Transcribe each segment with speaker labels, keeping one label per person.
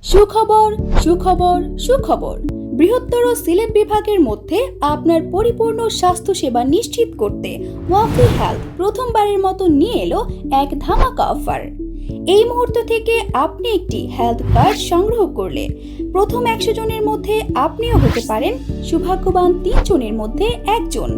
Speaker 1: সুখবর সুখবর সুখবর। বৃহত্তর সিলেট বিভাগের মধ্যে আপনার পরিপূর্ণ স্বাস্থ্যসেবা নিশ্চিত করতে ওয়াফি হেলথ প্রথমবারের মতো নিয়ে এলো এক ধামাকা অফার। এই মুহূর্ত থেকে আপনি একটি হেলথ কার্ড সংগ্রহ করলে প্রথম 100 জনের মধ্যে আপনিও হতে পারেন সৌভাগ্যবান 3 জনের মধ্যে একজন,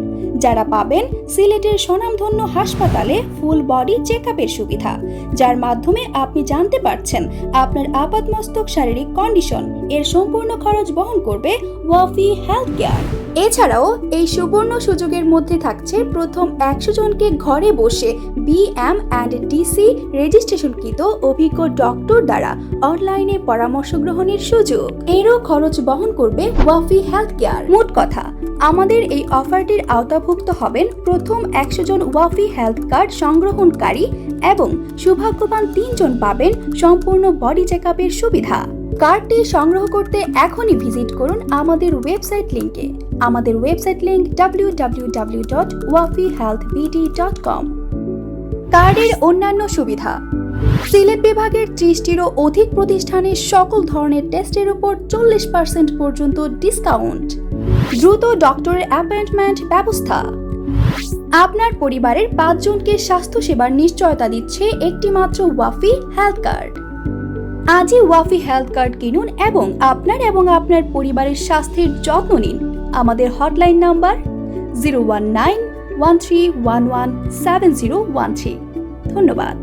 Speaker 1: যারা পাবেন সিলেটের স্বনামধন্য হাসপাতালে ফুল বডি চেকআপের সুবিধা, যার মাধ্যমে আপনি জানতে পারছেন আপনার আপাতমস্তক শারীরিক কন্ডিশন। এর সম্পূর্ণ খরচ বহন করবে ওয়াফি হেলথ কেয়ার। এছাড়াও এই সুবর্ণ সুযোগের মধ্যে থাকছে প্রথম 100 জনকে ঘরে বসে BM&TC রেজিস্ট্রেশনকৃত অভিজ্ঞ ডক্টর দ্বারা অনলাইনে পরামর্শ গ্রহণের সুযোগ। এরও খরচ বহন করবে ওয়াফি হেলথ কেয়ার। মোট কথা, আমাদের এই অফারটির আওতাভুক্ত হবেন প্রথম 100 জন ওয়াফি হেলথ কার্ড সংগ্রহণকারী এবং সৌভাগ্যবান 3 জন পাবেন সম্পূর্ণ বডি চেকআপের সুবিধা। কার্ডটি সংগ্রহ করতে এখনই ভিজিট করুন আমাদের ওয়েবসাইট লিংকে। আমাদের ওয়েবসাইট লিংক www.wafihealthbd.com। কার্ডের অন্যান্য সুবিধা: সিলেট বিভাগের 30টিরও অধিক প্রতিষ্ঠানে সকল ধরনের টেস্টের উপর 40% পর্যন্ত ডিসকাউন্ট, দ্রুত ডক্টরের অ্যাপয়েন্টমেন্ট ব্যবস্থা। আপনার পরিবারের 5 জনকে স্বাস্থ্যসেবার নিশ্চয়তা দিচ্ছে একটি মাত্র ওয়াফি হেলথ কার্ড। আজই ওয়াফি হেলথ কার্ড কিনুন এবং আপনার পরিবারের স্বাস্থ্যের যত্ন নিন। আমাদের হটলাইন নাম্বার 01913117013। ধন্যবাদ।